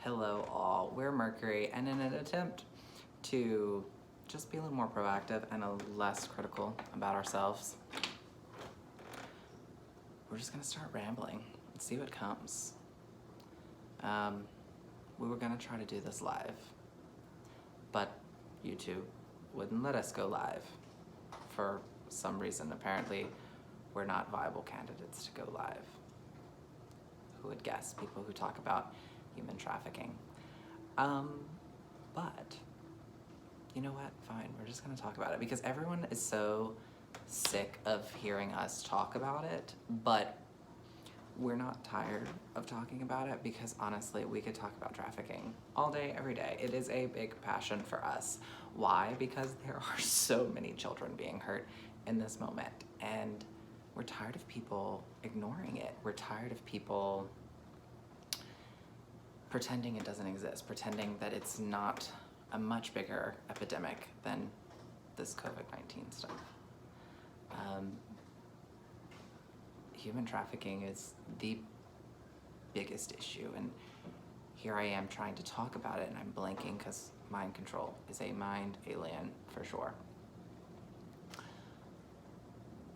Hello all, we're Mercury, and in an attempt to just be a little more proactive and less critical about ourselves, we're just gonna start rambling and see what comes. We were gonna try to do this live, but YouTube wouldn't let us go live for some reason. Apparently, we're not viable candidates to go live. Who would guess? People who talk about human trafficking. But you know what? Fine, we're just gonna talk about it because everyone is so sick of hearing us talk about it, but we're not tired of talking about it because honestly, we could talk about trafficking all day, every day. It is a big passion for us. Why? Because there are so many children being hurt in this moment, and we're tired of people ignoring it. We're tired of people pretending it doesn't exist, pretending that it's not a much bigger epidemic than this COVID-19 stuff. Human trafficking is the biggest issue, and here I am trying to talk about it and I'm blanking because mind control is a mind alien for sure.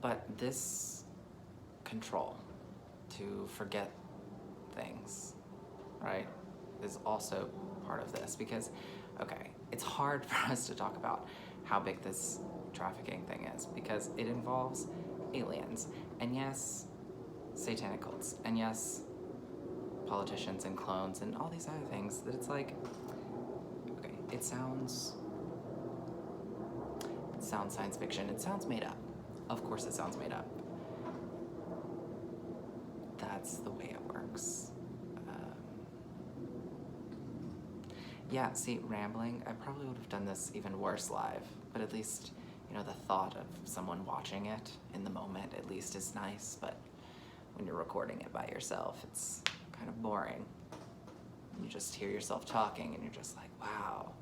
But this control to forget things, right, is also part of this because, okay, it's hard for us to talk about how big this trafficking thing is because it involves aliens, and yes, satanic cults, and yes, politicians and clones and all these other things that it's like, okay, it sounds science fiction, it sounds made up. Of course it sounds made up. That's the way it works. Yeah, see, rambling, I probably would have done this even worse live, but at least, you know, the thought of someone watching it in the moment at least is nice, but when you're recording it by yourself, it's kind of boring. You just hear yourself talking and you're just like, wow,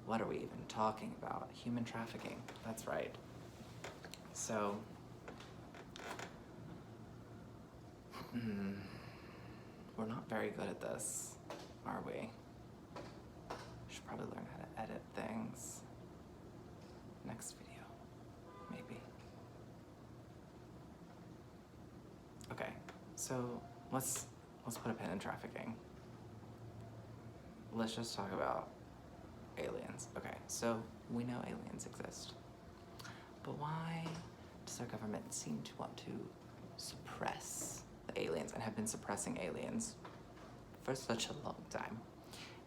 what are we even talking about? Human trafficking, that's right. So, we're not very good at this, are we? Should probably learn how to edit things. Next video, maybe. Okay, so let's put a pin in trafficking. Let's just talk about aliens. Okay, so we know aliens exist, but why does our government seem to want to suppress the aliens and have been suppressing aliens for such a long time?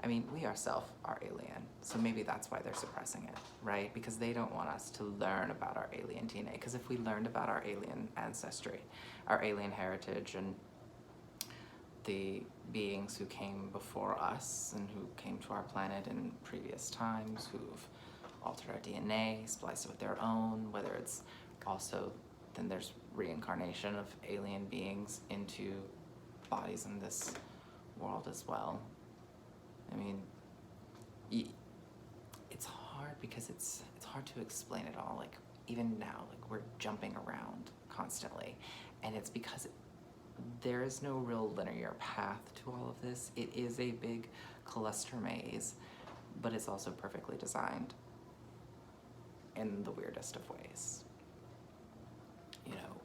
I mean, we ourselves are alien, so maybe that's why they're suppressing it, right? Because they don't want us to learn about our alien DNA, because if we learned about our alien ancestry, our alien heritage, and the beings who came before us and who came to our planet in previous times, who've altered our DNA, spliced it with their own, whether it's also, then there's reincarnation of alien beings into bodies in this world as well. I mean, it's hard because it's hard to explain it all. Like, even now, like, we're jumping around constantly, and it's because there is no real linear path to all of this. It is a big cluster maze, but it's also perfectly designed in the weirdest of ways. You know,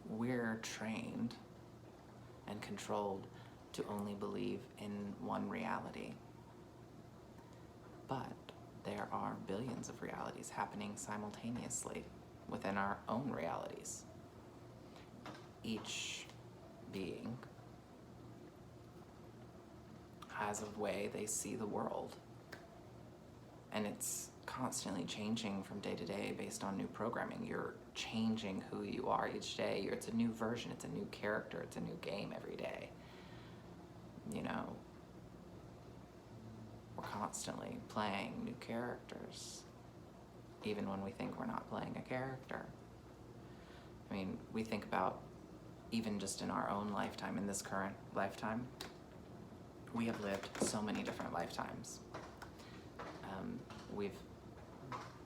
we're trained and controlled to only believe in one reality. But there are billions of realities happening simultaneously within our own realities. Each being has a way they see the world, and it's constantly changing from day to day based on new programming. You're changing who you are each day. It's a new version, it's a new character, it's a new game every day. You know, we're constantly playing new characters, even when we think we're not playing a character. I mean, we think about even just in our own lifetime, in this current lifetime, we have lived so many different lifetimes. We've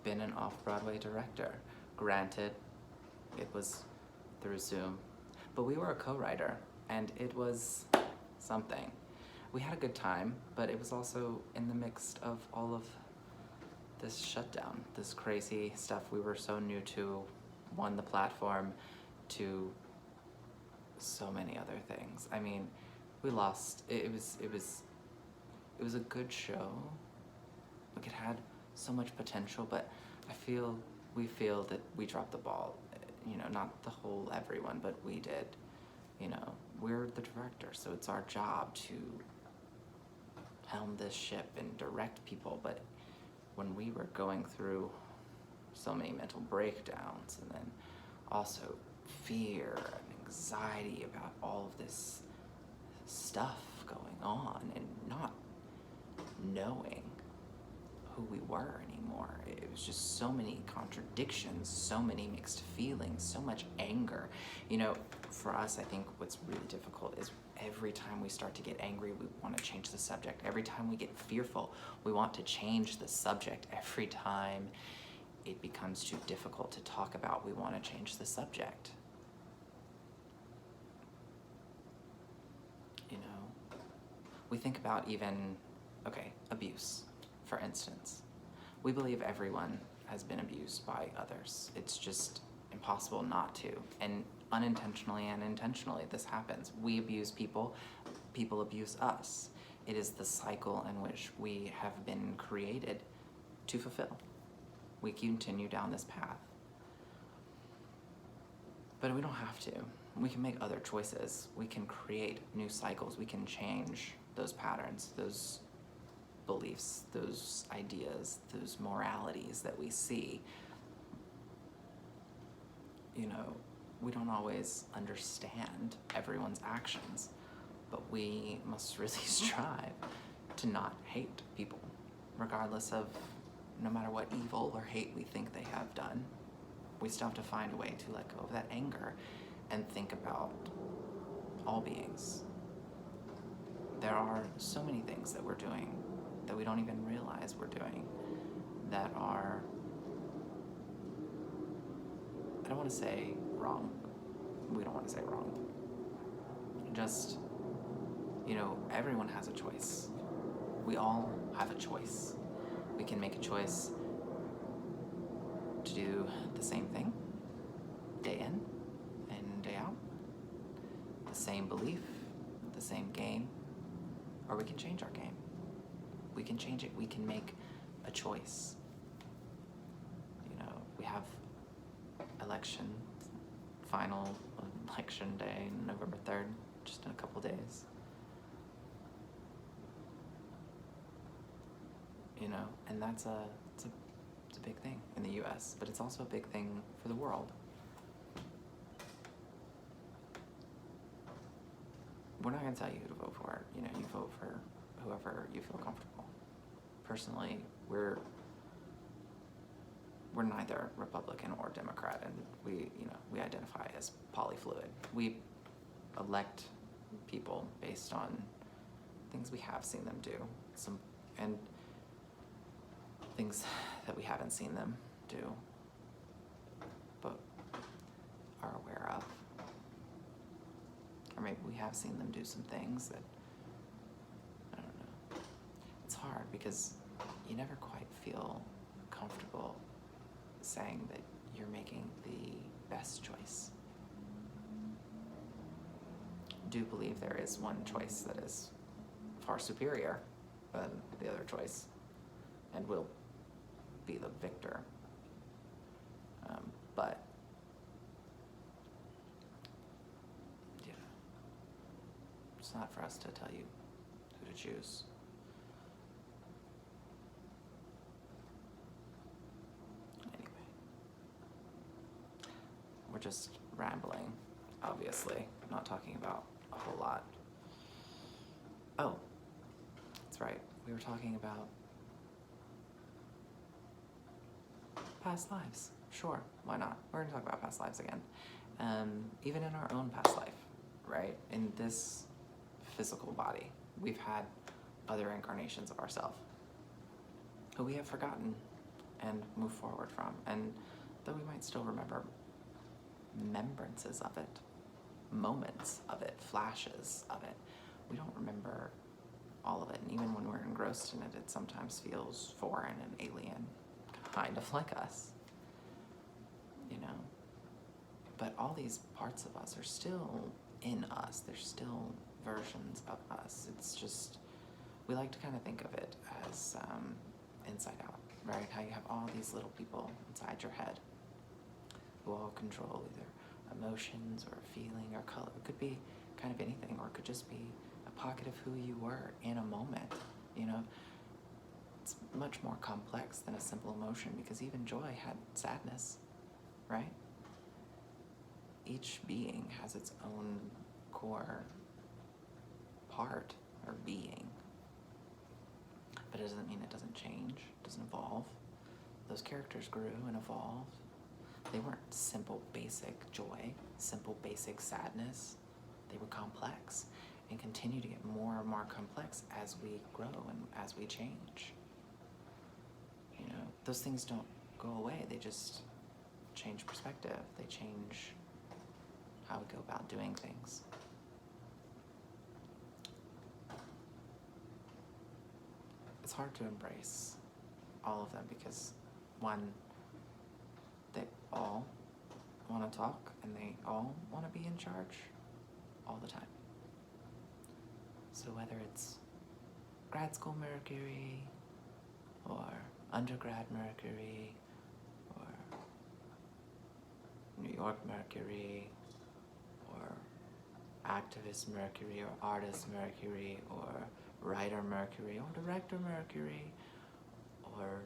been an off-Broadway director. Granted, it was through Zoom, but we were a co-writer, and it was something. we had a good time, but it was also in the mix of all of this shutdown, this crazy stuff we were so new to, one, the platform, to so many other things. I mean, we lost, it was a good show. Like, it had so much potential, but we feel that we dropped the ball. You know, not the whole everyone, but we did. You know, we're the director, so it's our job to helm this ship and direct people. But when we were going through so many mental breakdowns, and then also fear and anxiety about all of this stuff going on, and not knowing who we were anymore. It was just so many contradictions, so many mixed feelings, so much anger. You know, for us, I think what's really difficult is every time we start to get angry, we want to change the subject. Every time we get fearful, we want to change the subject. Every time it becomes too difficult to talk about, we want to change the subject. You know, we think about even, okay, abuse, for instance. We believe everyone has been abused by others. It's just impossible not to. And unintentionally and intentionally, this happens. We abuse people, people abuse us. It is the cycle in which we have been created to fulfill. We continue down this path. But we don't have to. We can make other choices. We can create new cycles. We can change those patterns, those beliefs, those ideas, those moralities that we see. You know, we don't always understand everyone's actions, but we must really strive to not hate people, regardless of, no matter what evil or hate we think they have done. We still have to find a way to let go of that anger and think about all beings. There are so many things that we're doing that we don't even realize we're doing that are, I don't want to say wrong. We don't want to say wrong. Just, you know, everyone has a choice. We all have a choice. We can make a choice to do the same thing day in and day out, the same belief, the same game, or we can change our game. We can change it. We can make a choice. You know, we have final election day, November 3rd, just in a couple days. You know, and it's a big thing in the US, but it's also a big thing for the world. We're not gonna tell you who to vote for. You know, you vote for whoever you feel comfortable. Personally, we're neither Republican or Democrat, and we identify as polyfluid. We elect people based on things we have seen them do, and things that we haven't seen them do, but are aware of. Or maybe we have seen them do some things that, I don't know. It's hard because you never quite feel comfortable saying that you're making the best choice. I do believe there is one choice that is far superior than the other choice and will be the victor. But yeah, it's not for us to tell you who to choose. Anyway, we're just rambling, obviously, not talking about a whole lot. Oh, that's right, we were talking about past lives. Sure, why not? We're gonna talk about past lives again. Even in our own past life, right? In this physical body, we've had other incarnations of ourselves who we have forgotten and moved forward from. And though we might still remember remembrances of it, moments of it, flashes of it, we don't remember all of it. And even when we're engrossed in it, it sometimes feels foreign and alien, kind of like us, you know? But all these parts of us are still in us. They're still versions of us. It's just, we like to kind of think of it as Inside Out, right? How you have all these little people inside your head who all control either emotions or feeling or color. It could be kind of anything, or it could just be a pocket of who you were in a moment, you know? It's much more complex than a simple emotion, because even joy had sadness, right? Each being has its own core part or being, but it doesn't mean it doesn't change, doesn't evolve. Those characters grew and evolved. They weren't simple, basic joy, simple, basic sadness. They were complex and continue to get more and more complex as we grow and as we change. You know, those things don't go away. They just change perspective. They change how we go about doing things. It's hard to embrace all of them because, one, they all want to talk and they all want to be in charge all the time. So whether it's grad school Mercury or undergrad Mercury or New York Mercury or activist Mercury or artist Mercury or writer Mercury or director Mercury or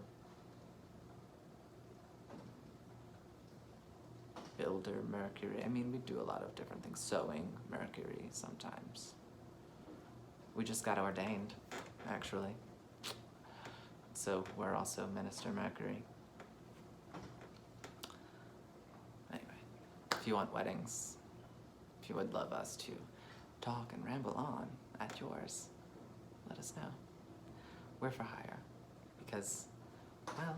builder Mercury. I mean, we do a lot of different things. Sewing Mercury sometimes. We just got ordained, actually. So we're also Minister Mercury. Anyway, if you want weddings, if you would love us to talk and ramble on at yours, let us know. We're for hire because, well,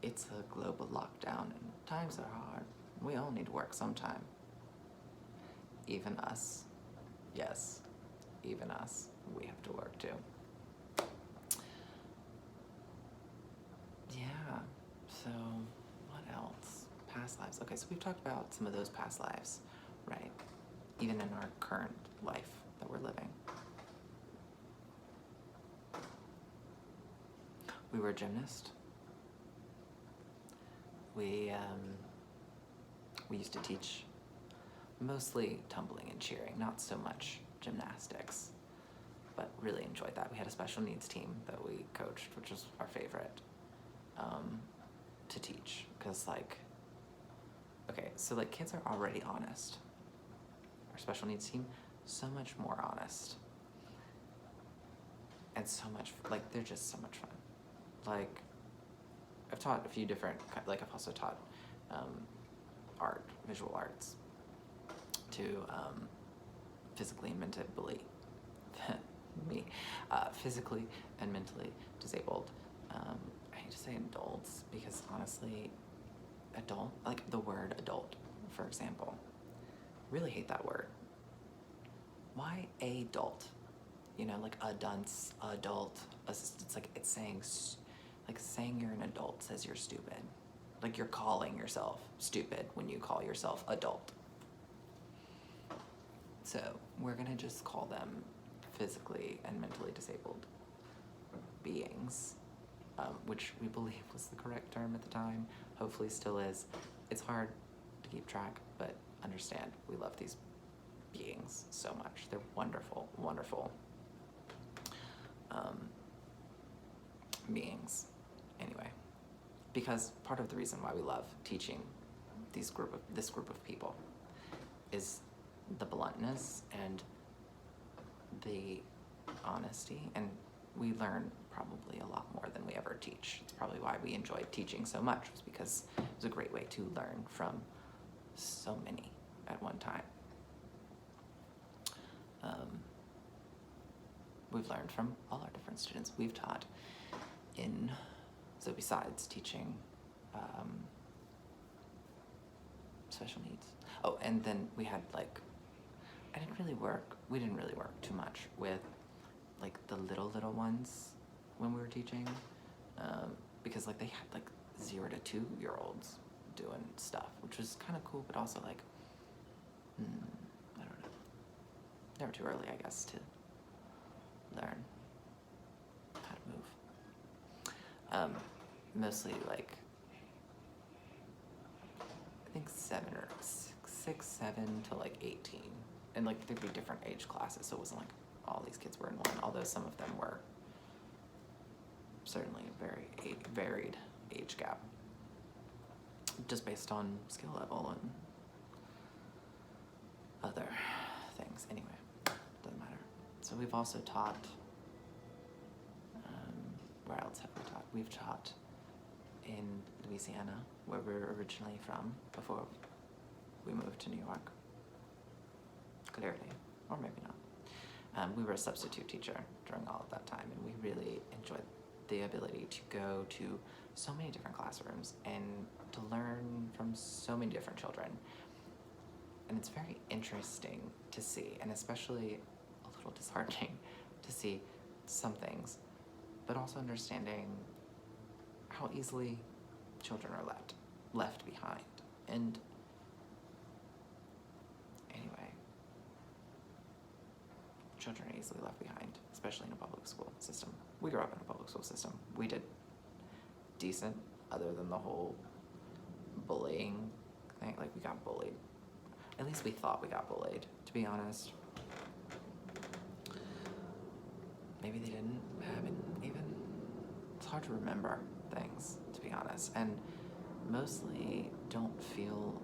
it's a global lockdown and times are hard. We all need work sometime. Even us. Yes, even us. We have to work too. Yeah, so what else? Past lives. Okay, so we've talked about some of those past lives, right? Even in our current life that we're living. We were a gymnast. We used to teach mostly tumbling and cheering, not so much gymnastics, but really enjoyed that. We had a special needs team that we coached, which was our favorite to teach, because okay, so kids are already honest. Our special needs team, so much more honest. And so much, they're just so much fun. I've taught a few different, I've also taught art, visual arts, to physically and mentally, physically and mentally disabled. I hate to say adults because honestly, the word adult, for example, really hate that word. Why adult? You know, a dunce, adult. It's saying you're an adult says you're stupid. You're calling yourself stupid when you call yourself adult. So we're gonna just call them physically and mentally disabled beings, which we believe was the correct term at the time, hopefully still is. It's hard to keep track, but understand, we love these beings so much. They're wonderful, wonderful beings. Anyway, because part of the reason why we love teaching this group of people is the bluntness and the honesty, and we learn probably a lot more than we ever teach. It's probably why we enjoyed teaching so much, was because it was a great way to learn from so many at one time. We've learned from all our different students. We've taught so besides teaching special needs. Oh, and then we had we didn't really work too much with like the little ones when we were teaching, because like they had like 0 to 2-year-olds doing stuff, which was kind of cool, but also like, I don't know, never too early, I guess, to learn how to move. Mostly like, I think 6, 7 to like 18, and like there'd be different age classes, so it wasn't like all these kids were in one, although some of them were. Certainly a very varied age gap, just based on skill level and other things. Anyway, doesn't matter. So we've also taught, where else have we taught? We've taught in Louisiana, where we're originally from, before we moved to New York, clearly, or maybe not. We were a substitute teacher during all of that time, and we really enjoyed the ability to go to so many different classrooms and to learn from so many different children. And it's very interesting to see, and especially a little disheartening to see some things, but also understanding how easily children are left behind. And anyway, children are easily left behind, especially in a public school system. We grew up in a public school system. We did decent, other than the whole bullying thing. Like, we got bullied. At least we thought we got bullied, to be honest. Maybe they didn't have it even. It's hard to remember things, to be honest. And mostly don't feel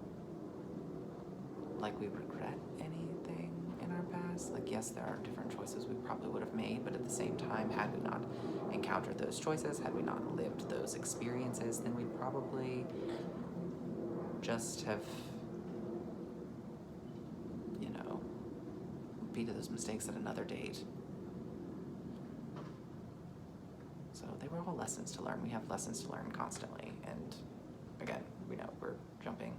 like we regret anything in our past. Like, yes, there are different choices we probably would have made, but at the same time, had we not encountered those choices, had we not lived those experiences, then we'd probably just have, repeated those mistakes at another date. So they were all lessons to learn. We have lessons to learn constantly. And again, we know we're jumping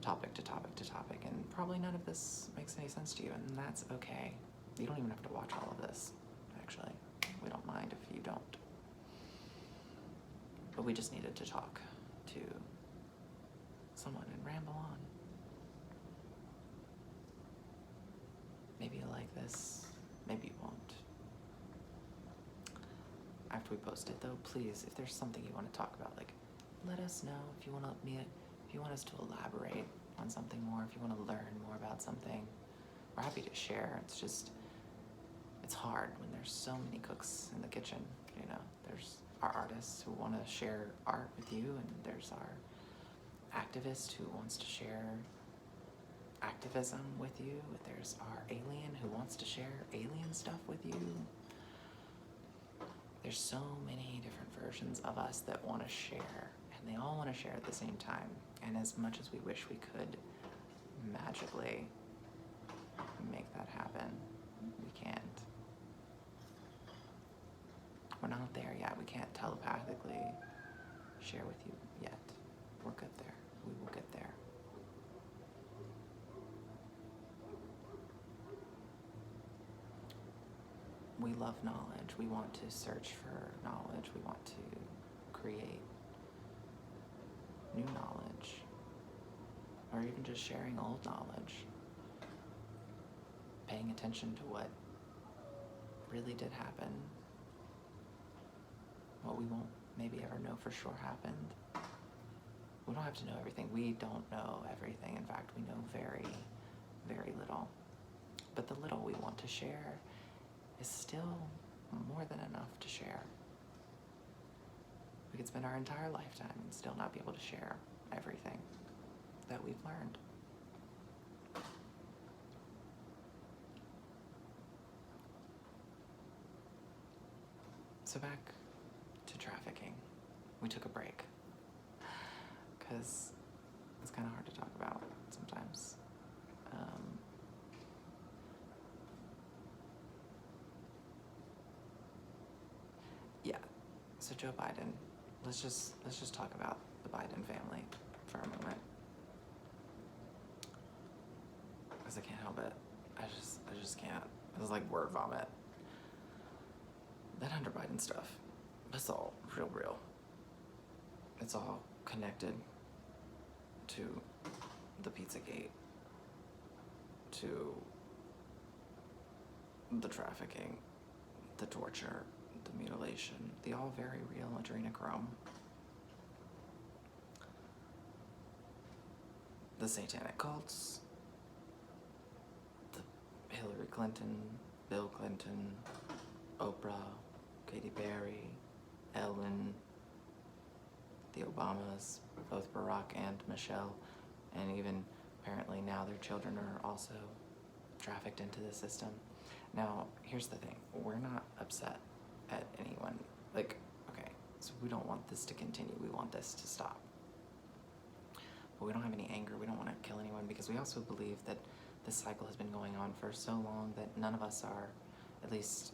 topic to topic to topic, and probably none of this makes any sense to you, and that's okay. You don't even have to watch all of this, actually. We don't mind if you don't. But we just needed to talk to someone and ramble on. Maybe you like this, maybe you won't. After we post it though, please, if there's something you want to talk about, like, let us know. If you want us to elaborate on something more, if you want to learn more about something, we're happy to share. It's hard when there's so many cooks in the kitchen, There's our artists who want to share art with you, and there's our activist who wants to share activism with you. There's our alien who wants to share alien stuff with you. There's so many different versions of us that want to share, and they all want to share at the same time. And as much as we wish we could magically make that happen, we can't. We're not there yet. We can't telepathically share with you yet. We'll get there. We will get there. We love knowledge. We want to search for knowledge. We want to create new knowledge, or even just sharing old knowledge. Paying attention to what really did happen, what we won't maybe ever know for sure happened. We don't have to know everything. We don't know everything. In fact, we know very, very little. But the little we want to share is still more than enough to share. We could spend our entire lifetime and still not be able to share everything that we've learned. So back to trafficking. We took a break because it's kind of hard to talk about sometimes. Yeah, so Joe Biden, let's just talk about the Biden family for a moment, because I can't help it. I just can't. This is like word vomit. that Hunter Biden stuff, that's all real. It's all connected to the Pizzagate, to the trafficking, the torture, the mutilation, the all very real adrenochrome. The satanic cults, the Hillary Clinton, Bill Clinton, Oprah, Katy Perry, Ellen, the Obamas, both Barack and Michelle, and even apparently now their children are also trafficked into the system. Now, here's the thing. We're not upset at anyone. Like, okay, so we don't want this to continue. We want this to stop. But we don't have any anger. We don't want to kill anyone because we also believe that this cycle has been going on for so long that none of us are, at least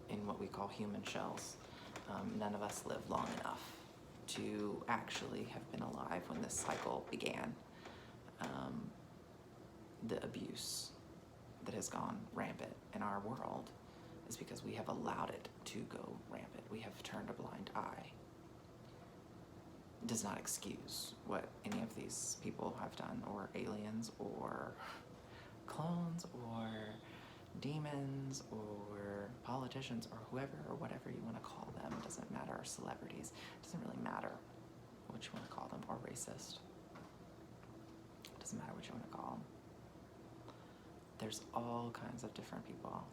in what we call human shells, none of us live long enough to actually have been alive when this cycle began. The abuse that has gone rampant in our world is because we have allowed it to go rampant. We have turned a blind eye. It does not excuse what any of these people have done, or aliens, or clones, or demons, or politicians, or whoever, or whatever you want to call them. It doesn't matter, or celebrities. It doesn't really matter what you want to call them, or racist. It doesn't matter what you want to call them. There's all kinds of different people.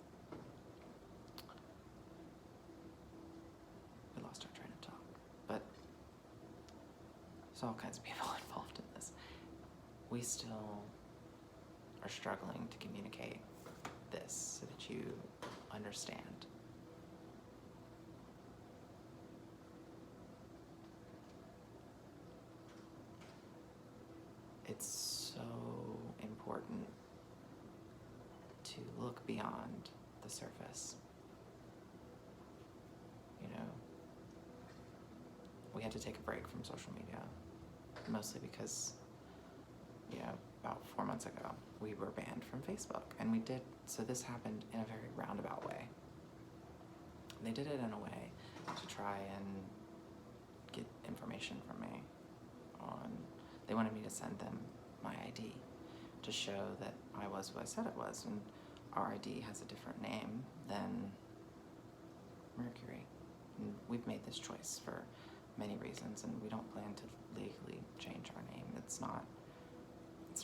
We lost our train of talk, but there's all kinds of people involved in this. We still are struggling to communicate this so that you understand. It's so important to look beyond the surface. You know, we had to take a break from social media, mostly because, you know, about 4 months ago, we were banned from Facebook. And we did, so this happened in a very roundabout way. They did it in a way to try and get information from me they wanted me to send them my ID to show that I was who I said it was. And our ID has a different name than Mercury. And we've made this choice for many reasons, and we don't plan to legally change our name. It's not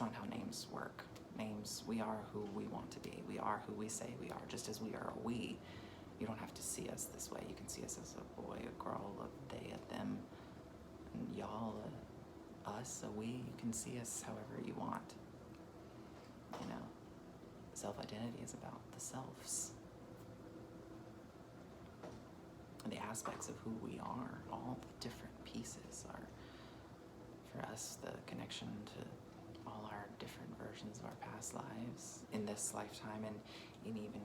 how names work. Names, we are who we want to be. We are who we say we are, just as we are a we. You don't have to see us this way. You can see us as a boy, a girl, a they, a them, and y'all, us, a we. You can see us however you want. You know, self-identity is about the selves. And the aspects of who we are, all the different pieces are, for us, the connection to all our different versions of our past lives in this lifetime and in even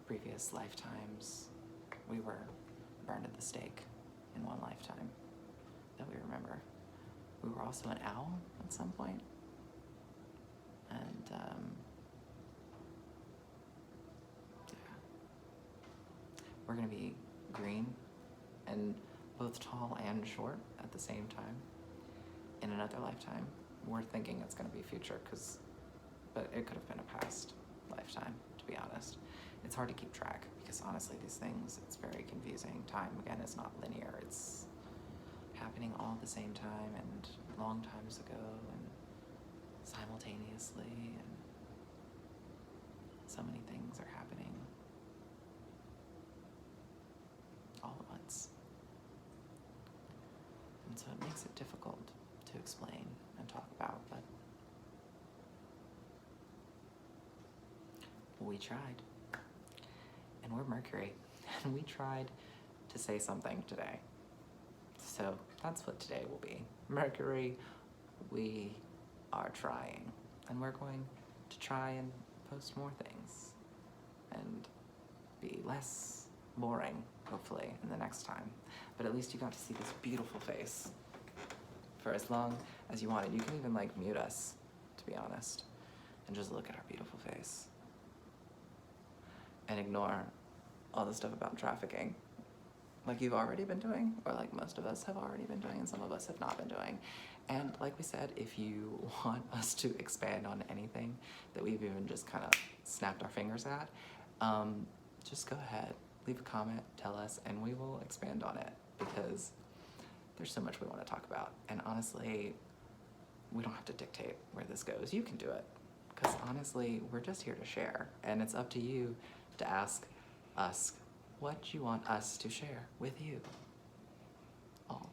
previous lifetimes. We were burned at the stake in one lifetime that we remember. We were also an owl at some point. And yeah. We're gonna be green and both tall and short at the same time in another lifetime. We're thinking it's gonna be future, but it could have been a past lifetime, to be honest. It's hard to keep track because honestly, these things, it's very confusing. Time, again, is not linear. It's happening all at the same time and long times ago and simultaneously, and so many things are happening all at once. And so it makes it difficult to explain and talk about, but we tried. And we're Mercury, and we tried to say something today. So that's what today will be. Mercury, we are trying. And we're going to try and post more things and be less boring, hopefully, in the next time. But at least you got to see this beautiful face for as long as you wanted. You can even mute us, to be honest, and just look at our beautiful face and ignore all the stuff about trafficking, like you've already been doing, or like most of us have already been doing, and some of us have not been doing. And like we said, if you want us to expand on anything that we've even just kind of snapped our fingers at, just go ahead, leave a comment, tell us, and we will expand on it, because there's so much we want to talk about. And honestly, we don't have to dictate where this goes. You can do it, because honestly, we're just here to share, and it's up to you to ask us what you want us to share with you all.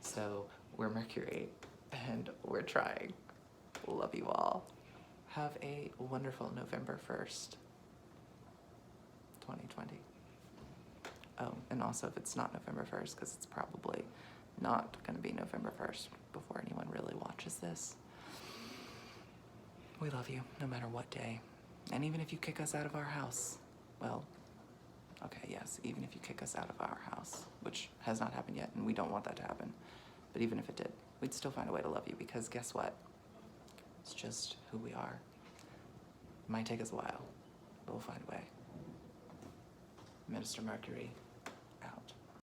So we're Mercury, and we're trying. Love you all. Have a wonderful November 1st, 2020. Oh, and also if it's not November 1st, because it's probably not going to be November 1st before anyone really watches this, we love you no matter what day. And even if you kick us out of our house, well, okay, yes, even if you kick us out of our house, which has not happened yet, and we don't want that to happen, but even if it did, we'd still find a way to love you, because guess what? It's just who we are. It might take us a while, but we'll find a way. Minister Mercury.